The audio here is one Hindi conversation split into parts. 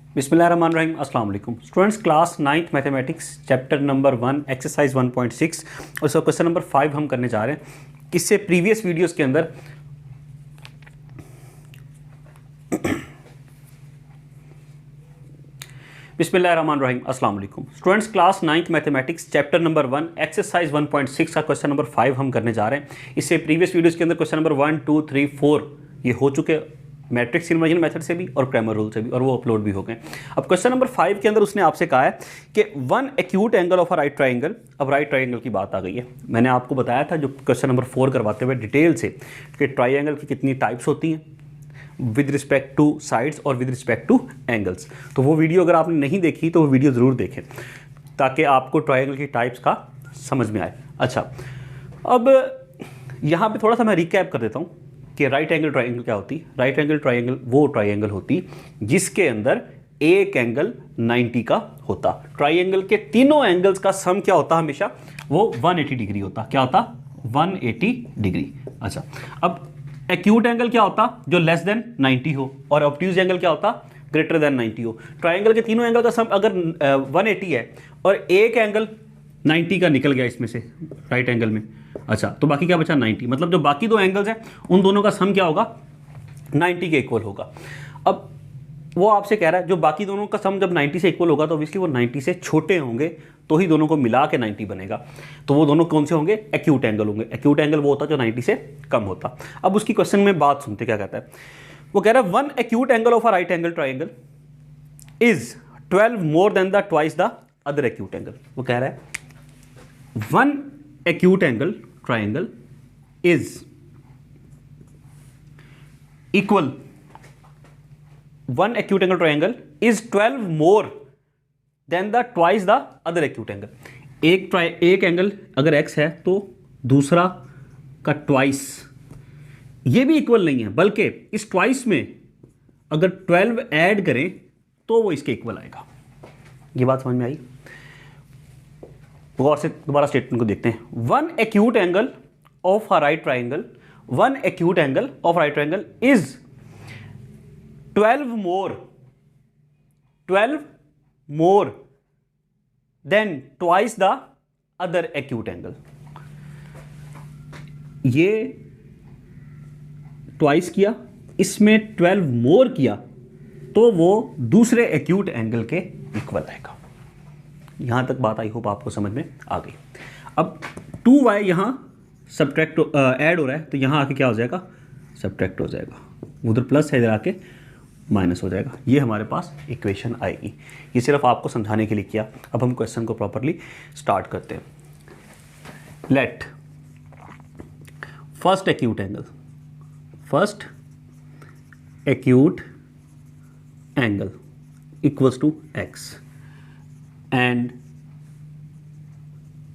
बिस्मिल्लाहिर्रहमानिर्रहीम। अस्सलाम वालेकुम students, class 9th mathematics chapter number 1 exercise 1.6 और सो क्वेश्चन नंबर 5 हम करने जा रहे हैं। इससे प्रीवियस वीडियोस के अंदर बिस्मिल्लाहिर्रहमानिर्रहीम। अस्सलाम वालेकुम students, class 9th mathematics chapter number 1 exercise 1.6 का क्वेश्चन नंबर 5 हम करने जा रहे हैं। इससे प्रीवियस वीडियोस के अंदर क्वेश्चन नंबर 1, 2, 3, 4 ये हो चुके मैट्रिक्स इन्वर्जन मेथड से भी और क्रैमर रूल से भी, और वो अपलोड भी हो गए। अब क्वेश्चन नंबर 5 के अंदर उसने आपसे कहा है कि one acute angle of a right triangle. अब राइट ट्राइंगल की बात आ गई है। मैंने आपको बताया था जो क्वेश्चन नंबर 4 करवाते हुए डिटेल से कि ट्राइंगल की कितनी टाइप्स होती हैं विद रिस्पेक्ट टू साइड्स और विद रिस्पेक्ट टू एंगल्स। तो वो वीडियो अगर आपने नहीं देखी तो वो वीडियो ज़रूर देखें ताकि आपको ट्राइंगल की टाइप्स का समझ में आए। अच्छा, अब यहाँ पे थोड़ा सा मैं रिकैप कर देता हूँ कि राइट एंगल ट्राइंगल क्या होती है। राइट एंगल ट्राइंगल वो ट्राइंगल होती जिसके अंदर एक एंगल 90 का होता। ट्राइंगल के तीनों एंगल्स का सम क्या होता हमेशा, वो 180 डिग्री होता। क्या होता? 180 डिग्री। अच्छा, अब एक्यूट एंगल क्या होता? जो लेस देन 90 हो, और ऑब्ट्यूज एंगल क्या होता? ग्रेटर देन 90 हो। ट्राइंगल के तीनों एंगल का सम अगर 180 है और एक एंगल 90 का निकल गया इसमें से राइट एंगल में, अच्छा तो बाकी क्या बचा? 90। मतलब जो बाकी दो एंगल्स हैं उन दोनों का सम क्या होगा? 90 के इक्वल होगा। अब वो आपसे कह रहा है जो बाकी दोनों का सम जब 90 से इक्वल होगा तो ऑब्वियसली वो 90 से छोटे होंगे, तो ही दोनों को मिला के 90 बनेगा। तो वो दोनों कौन से होंगे? एक्यूट एंगल होंगे। एक्यूट एंगल वो होता जो 90 से कम होता। अब उसकी क्वेश्चन में बात सुनते क्या कहता है। वो कह रहा है one acute angle of a right angle triangle is 12 more than the twice the other acute angle. वो कह रहा है one acute angle triangle is equal, one acute angle triangle is 12 more than the twice the other acute angle. एक एंगल अगर x है तो दूसरा का ट्वाइस, ये भी इक्वल नहीं है, बल्कि इस ट्वाइस में अगर 12 ऐड करें तो वो इसके इक्वल आएगा। ये बात समझ में आई? गौर से दोबारा स्टेटमेंट को देखते हैं। One acute angle of a right triangle, one acute angle of right triangle is 12 more than twice the other acute angle। ये ट्वाइस किया, इसमें 12 मोर किया तो वो दूसरे एक्यूट एंगल के इक्वल आएगा। यहां तक बात आई होप आपको समझ में आ गई। अब 2y यहां सब्ट्रैक्ट ऐड हो रहा है तो यहां आके क्या हो जाएगा? सब्ट्रैक्ट हो जाएगा। उधर प्लस है, इधर आके माइनस हो जाएगा। ये हमारे पास इक्वेशन आएगी। ये सिर्फ आपको समझाने के लिए किया। अब हम क्वेश्चन को प्रॉपरली स्टार्ट करते हैं। Let first acute angle equals to x and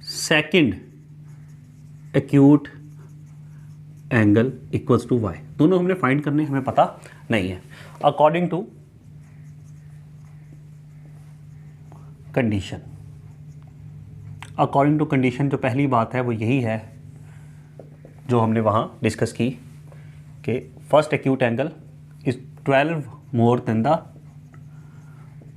second acute angle equals to y। दोनों हमने फाइंड करने, हमें पता नहीं है। According to condition, according to condition जो पहली बात है वो यही है जो हमने वहां डिस्कस की कि first acute angle is 12 more than the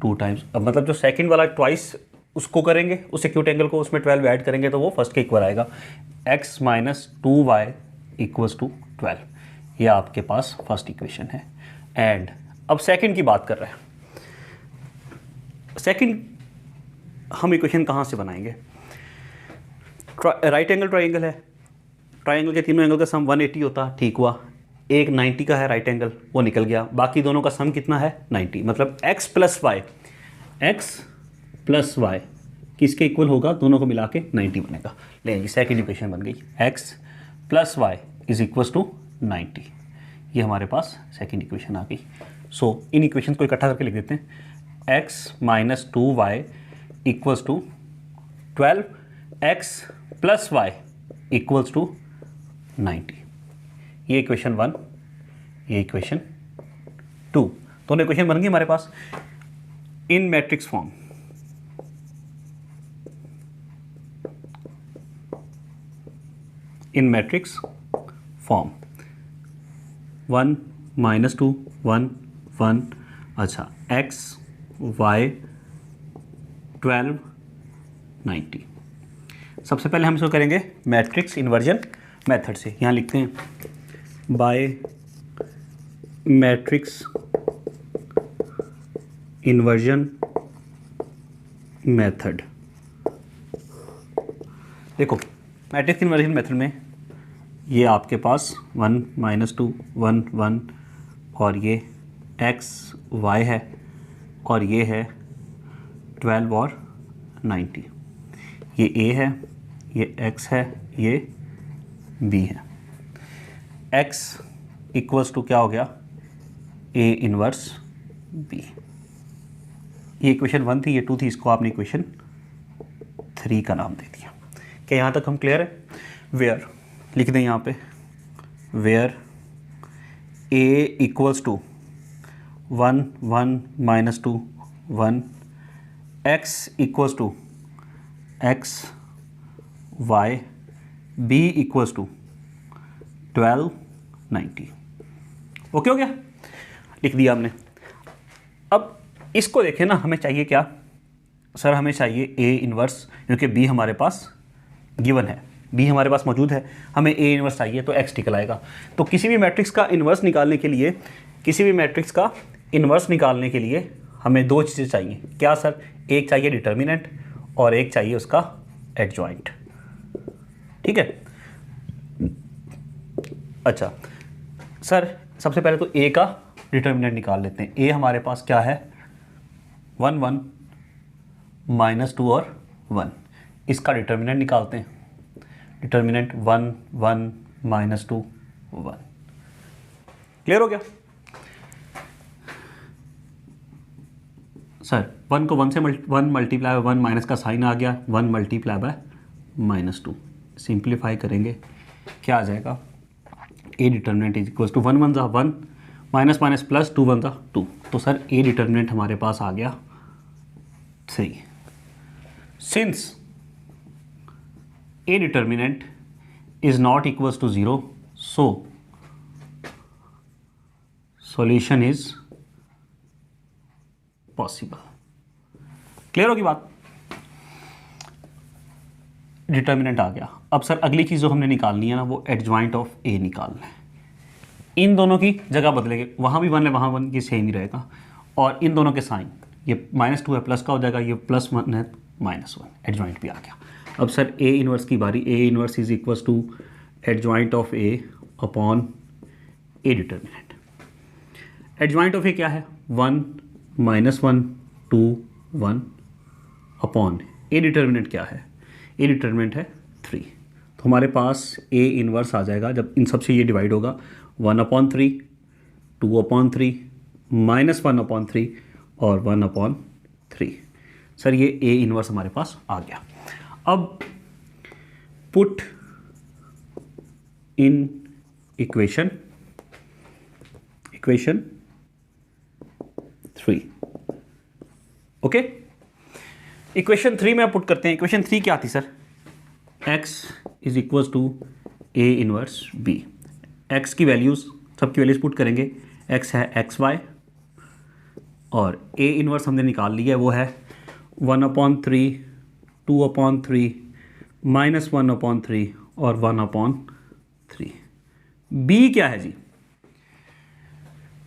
2 times. अब मतलब जो सेकंड वाला ट्वाइस उसको करेंगे, उस एक्यूट एंगल को, उसमें 12 ऐड करेंगे तो वो फर्स्ट के इक्वल आएगा। x minus 2y equals to 12। ये आपके पास फर्स्ट इक्वेशन है। एंड अब सेकंड की बात कर रहे हैं। सेकंड हम इक्वेशन कहाँ से बनाएंगे? राइट एंगल ट्राइंगल है, ट्राइंगल के तीनों एंगल का सम 180 होता। ठीक हुआ, एक 90 का है राइट एंगल, वो निकल गया। बाकी दोनों का सम कितना है? 90। मतलब x प्लस y किसके इक्वल होगा? दोनों को मिला के 90 बनेगा। ले, सेकंड इक्वेशन बन गई। x plus y is equals to 90। ये हमारे पास सेकंड इक्वेशन आ गई। सो इन इक्वेशन को इकट्ठा करके लिख देते हैं। x minus 2y equals to 12x plus y equals to 90। ये इक्वेशन 1, ये इक्वेशन 2, दोनों इक्वेशन बन गई हमारे पास इन मैट्रिक्स फॉर्म। इन मैट्रिक्स फॉर्म 1 माइनस 2 1 1। अच्छा, x y 12 90। सबसे पहले हम इसको करेंगे मैट्रिक्स इन्वर्जन मेथड से। यहाँ लिखते हैं बाय मैट्रिक्स इन्वर्जन मेथड। देखो मैट्रिक्स इन्वर्जन मेथड में ये आपके पास 1 -2 1 1 और ये x y है और ये है 12 और 90। ये a है, ये x है, ये b है। x इक्वल्स टू क्या हो गया, a इनवर्स b। ये इक्वेशन 1 थी, ये 2 थी, इसको आपने इक्वेशन 3 का नाम दे दिया। क्या यहाँ तक हम क्लियर है? वेयर लिख दें यहाँ पे, where a equals to 1 1 -2 1, x equals to x y, b equals to 12 90। Okay हो गया, लिख दिया हमने। अब इसको देखें ना, हमें चाहिए क्या सर, हमें चाहिए a इन्वर्स, क्योंकि b हमारे पास गिवन है, b हमारे पास मौजूद है, हमें a इन्वर्स चाहिए तो x निकल आएगा। तो किसी भी मैट्रिक्स का इन्वर्स निकालने के लिए, किसी भी मैट्रिक्स का इन्वर्स निकालने के लिए हमें दो चीज़ें चाहिए। क्या सर? एक चाहिए डिटर्मिनेंट और एक चाहिए उसका एडजॉइंट। ठीक है। अच्छा सर, सबसे पहले तो a का डिटर्मिनेंट निकाल लेते हैं। a हमारे पास क्या है, 1 1 -2 और 1। इसका डिटर्मिनेंट निकालते हैं। डिटर्मिनेंट 1 1 -2 1। क्लियर हो गया सर? 1 को 1 से 1 मल्टीप्लाई बाय 1, माइनस का साइन आ गया, 1 मल्टीप्लाई बाय -2। सिंप्लीफाई करेंगे क्या आ जाएगा, a determinant is equals to 1 1 ज़ा 1, माइनस माइनस प्लस 2 1 ज़ा 2। तो सर a डिटर्मिनेंट हमारे पास आ गया 3। Since a determinant is not equals to 0, so solution is possible. Clear होगी बात? डिटर्मिनेंट आ गया। अब सर अगली चीज़ जो हमने निकालनी है ना, वो एडजॉइंट ऑफ a निकालना है। इन दोनों की जगह बदलेंगे, वहाँ भी 1 है, वहाँ 1, ये सेम ही रहेगा। और इन दोनों के साइन, ये -2 है प्लस का हो जाएगा, ये +1 है -1, एडजॉइंट भी आ गया। अब सर a इन्वर्स की बारी। a inverse is equals to adjoint of a upon a determinant. Adjoint of a क्या है, 1 -1 2 1 अपॉन a डिटर्मिनेंट क्या है, a डिटर्मिनेंट है 3। तो हमारे पास a इन्वर्स आ जाएगा, जब इन सबसे ये डिवाइड होगा, 1/3 2/3 -1/3 और 1/3। सर ये a इन्वर्स हमारे पास आ गया। अब put in equation 3। Okay, equation 3 में पुट करते हैं। इक्वेशन 3 क्या थी sir? x is equals to a inverse b। x की वैल्यूज़, सबकी वैल्यूज़ पुट करेंगे। x है xy और a इनवर्स हमने निकाल लिया है, वो है 1/3 2/3 -1/3 और 1/3। b क्या है जी?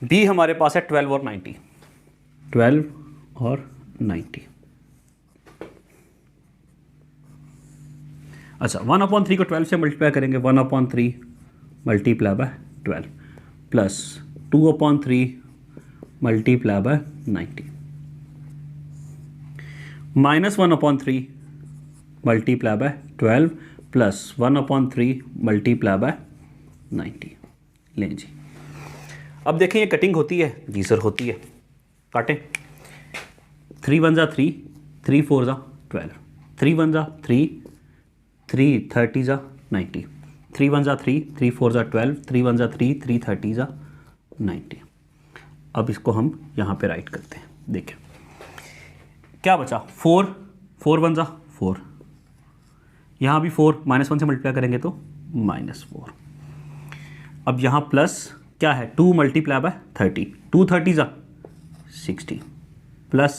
b हमारे पास है 12 और 90। 12 और 90। अच्छा, 1/3 को 12 से मल्टीप्लाई करेंगे, 1/3 multiply by 12 plus 2/3 multiply by 90 minus 1/3 multiply by 12 plus 1/3 multiply by 90। लें जी, अब देखें ये कटिंग होती है जी सर? होती है। काटें। 3 1 ज़ा 3, 3 4 ज़ा 12, 3 1 ज़ा 3, 3 30 ज़ा 90, 3 1 ज़ा 3, 3 4 ज़ा 12, 3 1 ज़ा 3, 3 30 ज़ा 90। अब इसको हम यहाँ पे राइट करते हैं। देखें क्या बचा, 4 4 1 ज़ा 4, यहाँ भी 4 -1 से मल्टीप्लाई करेंगे तो -4। अब यहाँ प्लस क्या है, 2 मल्टीप्लाई बाय 30, 2 30 ज़ा 60 प्लस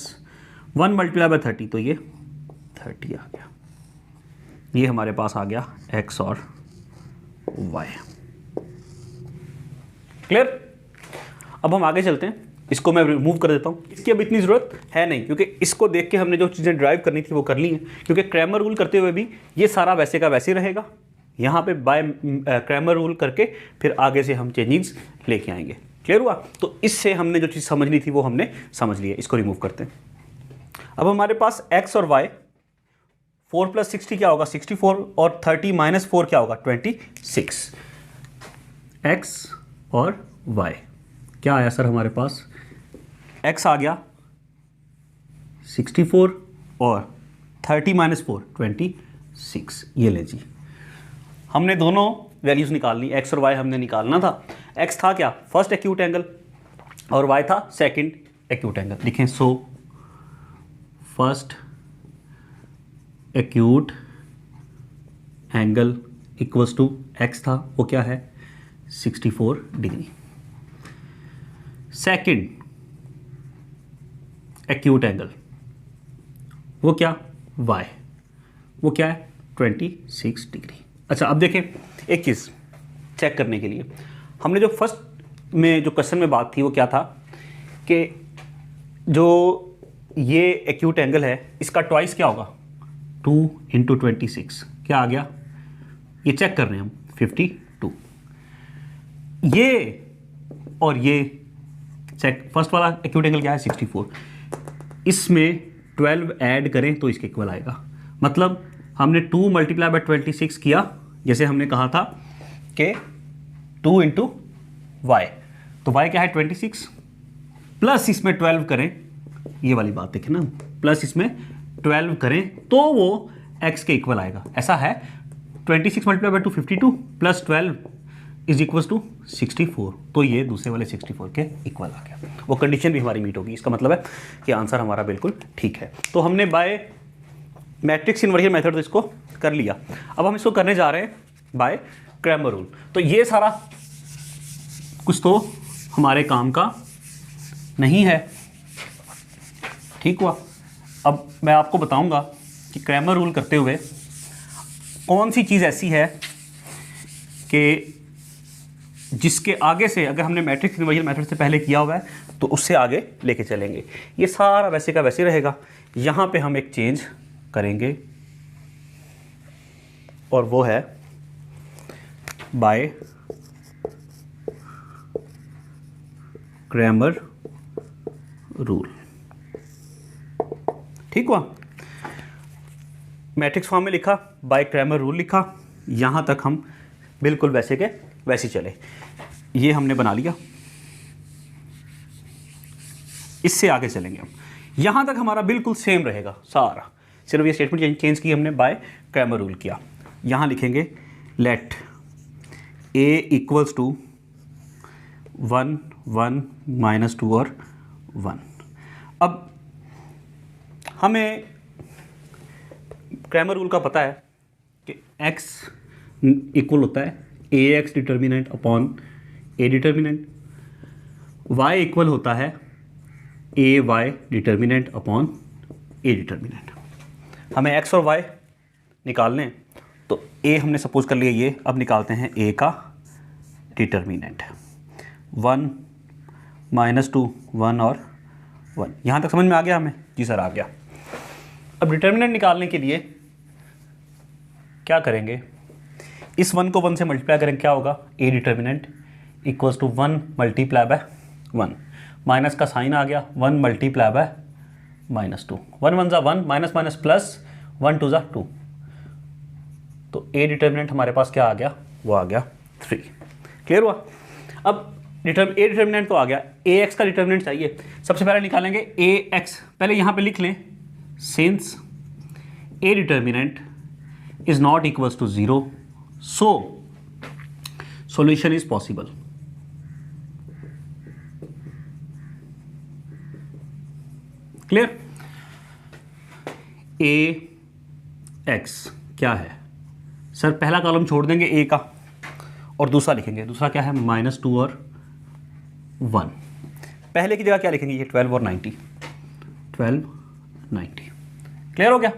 1 मल्टीप्लाई बाय 30, तो ये 30 आ गया। ये हमारे पास आ गया x और y। क्लियर? अब हम आगे चलते हैं, इसको मैं रिमूव कर देता हूँ, इसकी अब इतनी ज़रूरत है नहीं, क्योंकि इसको देख के हमने जो चीज़ें ड्राइव करनी थी वो कर ली हैं। क्योंकि क्रैमर रूल करते हुए भी ये सारा वैसे का वैसे रहेगा, यहाँ पे बाय क्रैमर रूल करके फिर आगे से हम चेंजिंग्स लेके आएंगे। क्लियर हुआ? तो इससे हमने जो चीज़ समझनी थी वो हमने समझ ली है। इसको रिमूव करते हैं। अब हमारे पास x और y, 4 + 60 क्या होगा 64, और 30 - 4 क्या होगा 26। x और y क्या आया सर हमारे पास? x आ गया 64 और 30 - 4 26। ये ले जी, हमने दोनों वैल्यूज़ निकाल ली। x और y हमने निकालना था। x था क्या? फर्स्ट एक्यूट एंगल, और y था सेकंड एक्यूट एंगल। लिखें so first acute angle equals to x था, वो क्या है 64 डिग्री। सेकंड एक्यूट एंगल वो क्या y, वो क्या है 26 डिग्री। अच्छा, अब देखें एक चीज़ चेक करने के लिए, हमने जो फर्स्ट में जो क्वेश्चन में बात थी वो क्या था कि जो ये एक्यूट एंगल है इसका ट्वाइस क्या होगा 2 × 26, क्या आ गया? ये चेक कर रहे हैं हम 52। ये और ये चेक, फर्स्ट वाला एक्यूट एंगल क्या है 64, इसमें 12 ऐड करें तो इसके इक्वल आएगा। मतलब हमने 2 मल्टीप्लाई बाय 26 किया, जैसे हमने कहा था कि 2 × y, तो y क्या है 26, प्लस इसमें 12 करें, ये वाली बात देखें ना, प्लस इसमें 12 करें तो वो x के इक्वल आएगा। ऐसा है 26 मल्टीप्लाई बाय 2 52 प्लस 12 इज इक्वल्स टू 64, तो ये दूसरे वाले 64 के इक्वल आ गया। वो कंडीशन भी हमारी मीट होगी। इसका मतलब है कि आंसर हमारा बिल्कुल ठीक है। तो हमने बाय मैट्रिक्स इन्वर्जन मेथड तो इसको कर लिया। अब हम इसको करने जा रहे हैं बाय क्रैमर रूल। तो ये सारा कुछ तो हमारे काम का नहीं है, ठीक हुआ। अब मैं आपको बताऊंगा कि क्रैमर रूल करते हुए कौन सी चीज़ ऐसी है कि जिसके आगे से अगर हमने मैट्रिक्स इन्वर्जन मेथड से पहले किया हुआ है तो उससे आगे लेके चलेंगे। ये सारा वैसे का वैसे रहेगा, यहाँ पे हम एक चेंज करेंगे और वो है बाय क्रैमर रूल। ठीक हुआ? मैट्रिक्स फॉर्म में लिखा, बाय क्रैमर रूल लिखा, यहाँ तक हम बिल्कुल वैसे के वैसे चले। ये हमने बना लिया, इससे आगे चलेंगे हम। यहाँ तक हमारा बिल्कुल सेम रहेगा सारा, सिर्फ ये स्टेटमेंट चेंज की हमने, बाय क्रैमर रूल किया। यहाँ लिखेंगे लेट a इक्वल्स टू 1 1 -2 और 1। अब हमें क्रैमर रूल का पता है कि x इक्वल होता है ax determinant upon a determinant, y equal होता है ay determinant upon a determinant. हमें x और y निकालने हैं, तो a हमने सपोज कर लिया ये, अब निकालते हैं a का डिटर्मिनेंट। 1 -2 1 और 1। यहाँ तक समझ में आ गया हमें? जी सर आ गया। अब डिटर्मिनेंट निकालने के लिए क्या करेंगे, इस 1 को 1 से मल्टीप्लाई करेंगे, क्या होगा a determinant equals to 1 multiply by 1, minus का साइन आ गया 1 multiply by -2, 1 1 = 1, minus minus plus 1 2 = 2, तो a डिटर्मिनेंट हमारे पास क्या आ गया, वो आ गया 3। क्लियर हुआ? अब a डिटर्मिनेंट तो आ गया, ax का डिटर्मिनेंट चाहिए। सबसे पहले निकालेंगे ax, पहले यहाँ पे लिख लें since a determinant is not equals to 0 so solution is possible. Clear? ax क्या है सर? पहला कॉलम छोड़ देंगे a का और दूसरा लिखेंगे, दूसरा क्या है -2 और 1। पहले की जगह क्या लिखेंगे, ये 12 और 90, 1290। क्लियर हो गया?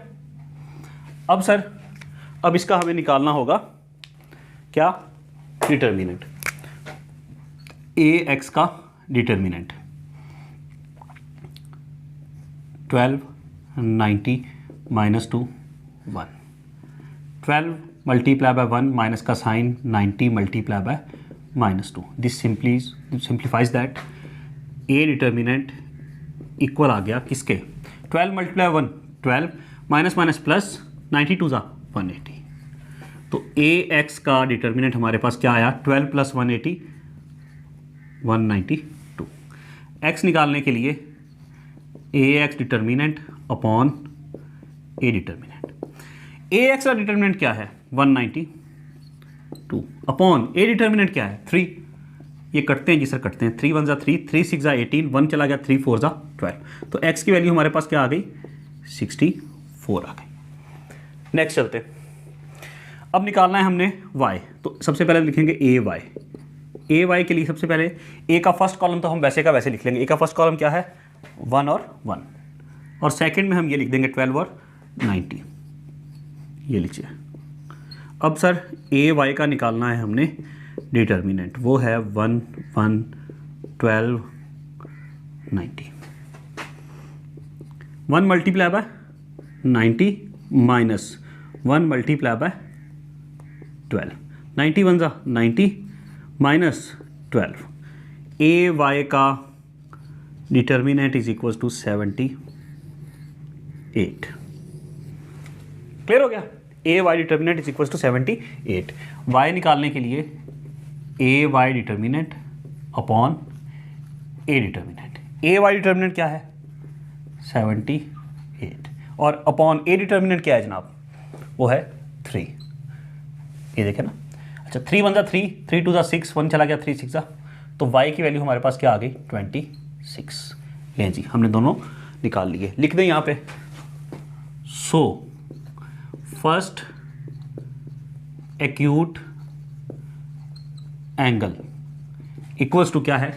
अब सर, अब इसका हमें निकालना होगा क्या? डिटर्मिनेंट। ए एक्स का determinant 1290 minus 2 1। 12 multiply by 1 minus का sign 90 multiply by minus 2। This simplifies that A determinant equal आ गया किसके? 12 मल्टीप्लाई 1 12 माइनस माइनस प्लस 92 जा 180। तो ए एक्स का डिटर्मिनेंट हमारे पास क्या आया? 12 प्लस 180 192। एक्स निकालने के लिए A X determinant upon A determinant. A X का डिटर्मिनेंट क्या है? 192 अपॉन ए डिटर्मिनेंट क्या है? 3। ये कटते हैं जी सर, कटते हैं। 3 1 जा 3, 3 6 जा 18, 1 चला गया, 3 4 जा 12। तो एक्स की वैल्यू हमारे पास क्या आ गई? 64 आ गई। नेक्स्ट चलते हैं। अब निकालना है हमने y। तो सबसे पहले लिखेंगे ए वाई। ए वाई के लिए सबसे पहले ए का फर्स्ट कॉलम तो हम वैसे का वैसे लिख लेंगे। ए का फर्स्ट कॉलम क्या है? 1 और 1, और सेकंड में हम ये लिख देंगे 12 और 90। ये लिखिए। अब सर ए वाई का निकालना है हमने डिटर्मिनेंट, वो है 1 1 12 90। 1 multiply by 90 minus 1 multiply by 12। 90 1 जा 90 माइनस 12। ए वाई का determinant is equal to 78। Clear हो गया? A Y determinant is equal to 78। Y निकालने के लिए A Y determinant upon A determinant. A Y determinant क्या है? 78, और अपॉन ए डिटर्मिनेंट क्या है जनाब? वो है 3। ये देखें ना। अच्छा, 3 1 जा 3, 3 2 जा 6, 1 चला गया, 3 6 जा। तो y की वैल्यू हमारे पास क्या आ गई? 26। लें जी, हमने दोनों निकाल लिए। लिख दें यहाँ पे। So first acute angle equals to क्या है?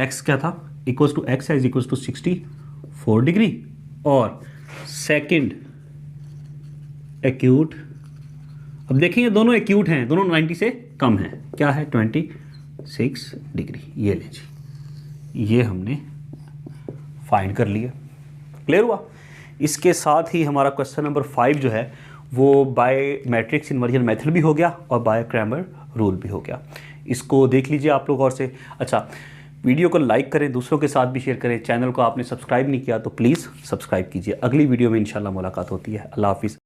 x क्या था? इक्वल्स टू x है, इज इक्वल्स टू 64 डिग्री। और सेकंड एक्यूट, अब देखिए दोनों एक्यूट हैं, दोनों 90 से कम हैं। क्या है? 26 डिग्री। ये ले जी, ये हमने फाइंड कर लिया। क्लियर हुआ? इसके साथ ही हमारा क्वेश्चन नंबर 5 जो है वो बाय मैट्रिक्स इन्वर्जन मेथड भी हो गया और बाय क्रैमर रूल भी हो गया। इसको देख लीजिए आप लोग और से। अच्छा, वीडियो को लाइक करें, दूसरों के साथ भी शेयर करें। चैनल को आपने सब्सक्राइब नहीं किया तो प्लीज़ सब्सक्राइब कीजिए। अगली वीडियो में इंशाल्लाह मुलाकात होती है। अल्लाह हाफिज़।